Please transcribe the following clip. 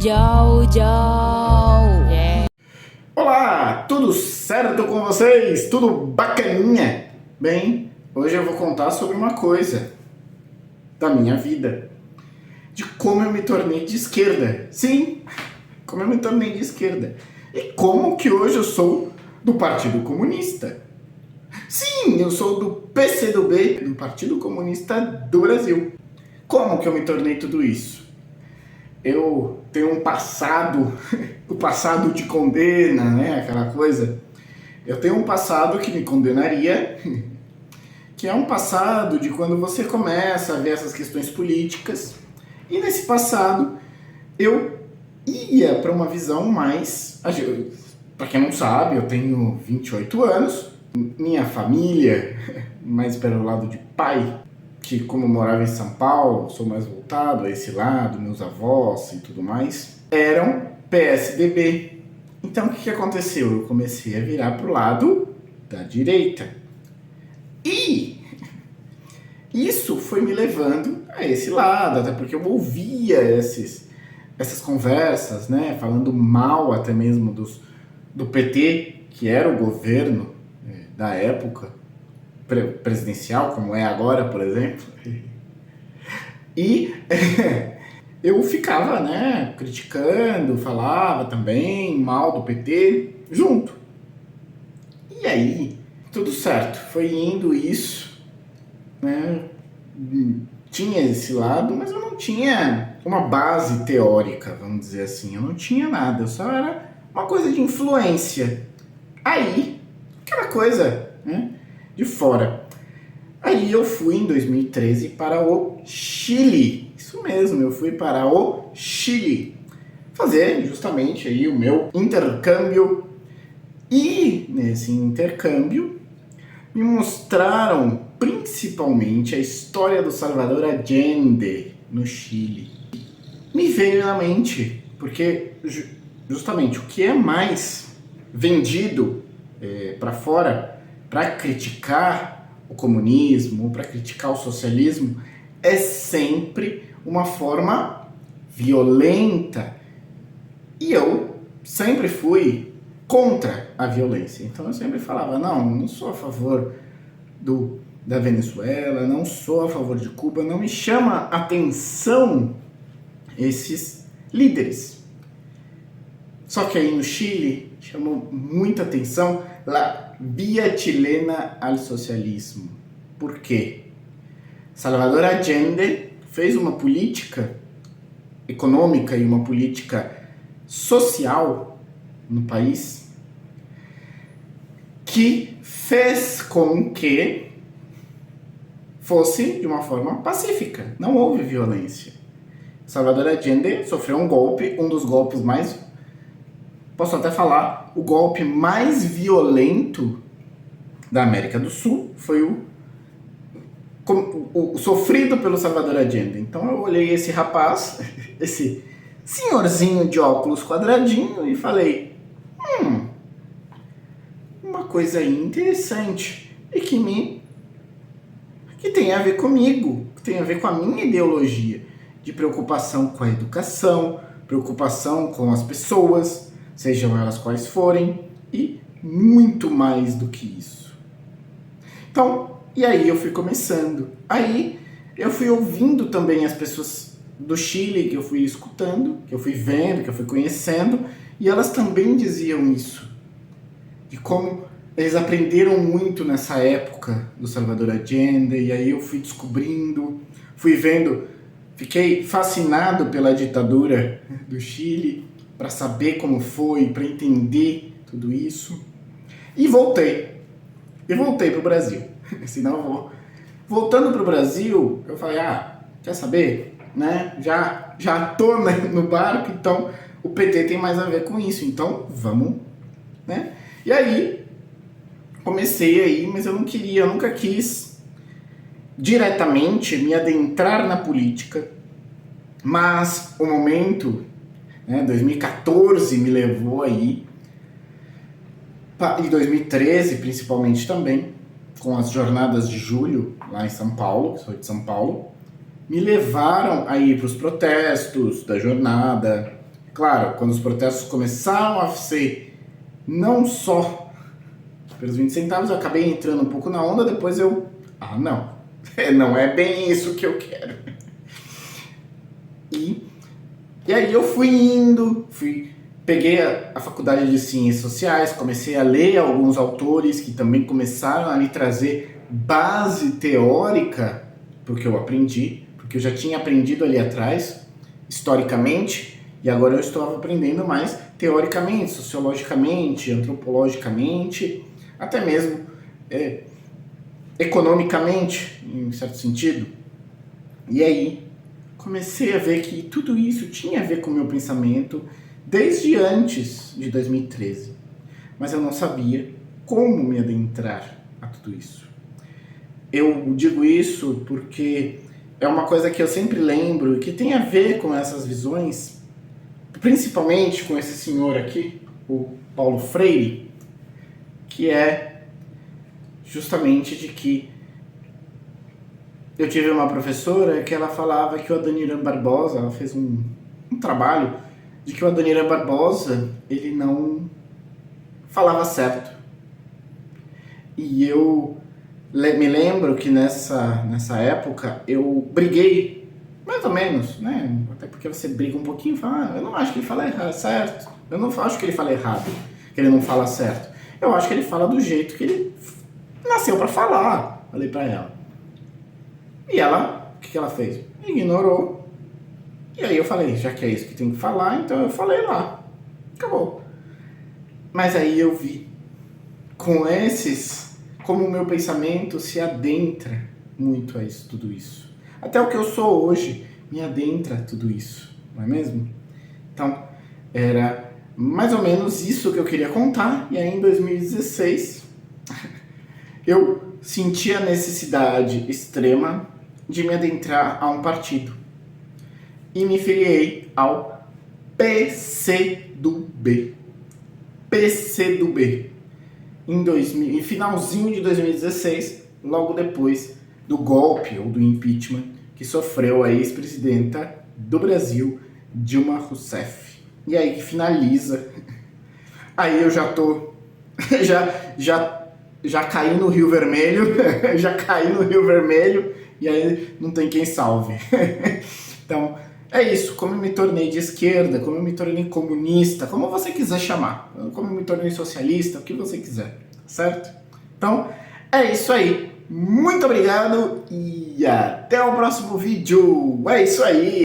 Joe, Joe. Yeah. Olá, tudo certo com vocês? Tudo bacaninha? Bem, hoje eu vou contar sobre uma coisa da minha vida. De como eu me tornei de esquerda. Sim, como eu me tornei de esquerda. E como que hoje eu sou do Partido Comunista. Sim, eu sou do PCdoB, do Partido Comunista do Brasil. Como que eu me tornei tudo isso? Eu tenho um passado, o passado te condena, né? Aquela coisa. Eu tenho um passado que me condenaria, que é um passado de quando você começa a ver essas questões políticas. E nesse passado, eu ia para uma visão mais... Para quem não sabe, eu tenho 28 anos. Minha família, mais pelo lado de pai, que como eu morava em São Paulo, sou mais voltado a esse lado, meus avós e tudo mais, eram PSDB. Então o que aconteceu? Eu comecei a virar pro lado da direita. E isso foi me levando a esse lado, até porque eu ouvia essas conversas, né, falando mal até mesmo do PT, que era o governo da época presidencial, como é agora, por exemplo. E eu ficava, né, criticando, falava também mal do PT, junto. E aí, tudo certo, foi indo isso, né, tinha esse lado, mas eu não tinha uma base teórica, vamos dizer assim, eu não tinha nada, eu só era uma coisa de influência. Aí, aquela coisa, né, de fora. Aí eu fui em 2013 para o Chile. Isso mesmo, eu fui para o Chile fazer justamente aí o meu intercâmbio. E nesse intercâmbio me mostraram principalmente a história do Salvador Allende no Chile. Me veio na mente, porque justamente o que é mais vendido para fora para criticar o comunismo, para criticar o socialismo, é sempre uma forma violenta. E eu sempre fui contra a violência. Então eu sempre falava, não sou a favor da Venezuela, não sou a favor de Cuba, não me chama atenção esses líderes. Só que aí no Chile chamou muita atenção la via chilena al socialismo. Por quê? Salvador Allende fez uma política econômica e uma política social no país que fez com que fosse de uma forma pacífica. Não houve violência. Salvador Allende sofreu um golpe, um dos golpes mais... Posso até falar, o golpe mais violento da América do Sul foi o sofrido pelo Salvador Allende. Então eu olhei esse rapaz, esse senhorzinho de óculos quadradinho e falei, uma coisa aí interessante e que tem a ver comigo, que tem a ver com a minha ideologia de preocupação com a educação, preocupação com as pessoas, sejam elas quais forem, e muito mais do que isso. Então, e aí eu fui começando. Aí eu fui ouvindo também as pessoas do Chile, que eu fui escutando, que eu fui vendo, que eu fui conhecendo, e elas também diziam isso. De como eles aprenderam muito nessa época do Salvador Allende, e aí eu fui descobrindo, fui vendo, fiquei fascinado pela ditadura do Chile, para saber como foi, para entender tudo isso. E voltei para o Brasil. Senão voltando para o Brasil, eu falei, quer saber? Né? Já tô no barco, então o PT tem mais a ver com isso, então vamos, né? E aí, comecei aí, mas eu nunca quis diretamente me adentrar na política, mas o momento... 2014 me levou aí, e 2013 principalmente também, com as jornadas de julho lá em São Paulo, sou de São Paulo, me levaram a ir para os protestos da jornada, Claro, quando os protestos começaram a ser não só pelos 20 centavos, eu acabei entrando um pouco na onda, depois não, não é bem isso que eu quero. E aí eu fui indo, peguei a faculdade de Ciências Sociais, comecei a ler alguns autores que também começaram a me trazer base teórica porque eu aprendi, porque eu já tinha aprendido ali atrás, historicamente, e agora eu estou aprendendo mais teoricamente, sociologicamente, antropologicamente, até mesmo economicamente, em certo sentido. E aí comecei a ver que tudo isso tinha a ver com o meu pensamento desde antes de 2013, mas eu não sabia como me adentrar a tudo isso. Eu digo isso porque é uma coisa que eu sempre lembro e que tem a ver com essas visões, principalmente com esse senhor aqui, o Paulo Freire, que é justamente de que eu tive uma professora que ela falava que o Adoniran Barbosa, ela fez um trabalho de que o Adoniran Barbosa, ele não falava certo. E eu me lembro que nessa época eu briguei, mais ou menos, né? Até porque você briga um pouquinho e fala, eu não acho que ele fala certo. Eu não acho que ele fala errado, que ele não fala certo. Eu acho que ele fala do jeito que ele nasceu para falar. Falei para ela. E ela, o que ela fez? Ignorou. E aí eu falei, já que é isso que tem que falar, então eu falei lá. Acabou. Mas aí eu vi como o meu pensamento se adentra muito a isso, tudo isso. Até o que eu sou hoje me adentra a tudo isso, não é mesmo? Então, era mais ou menos isso que eu queria contar. E aí em 2016, eu senti a necessidade extrema de me adentrar a um partido. E me filiei ao PCdoB. PCdoB. Em finalzinho de 2016, logo depois do golpe ou do impeachment que sofreu a ex-presidenta do Brasil, Dilma Rousseff. E aí que finaliza. Aí eu já tô... já caí no Rio Vermelho. Já caí no Rio Vermelho. E aí não tem quem salve. Então, é isso. Como eu me tornei de esquerda, como eu me tornei comunista, como você quiser chamar. Como eu me tornei socialista, o que você quiser. Certo? Então, é isso aí. Muito obrigado e até o próximo vídeo. É isso aí.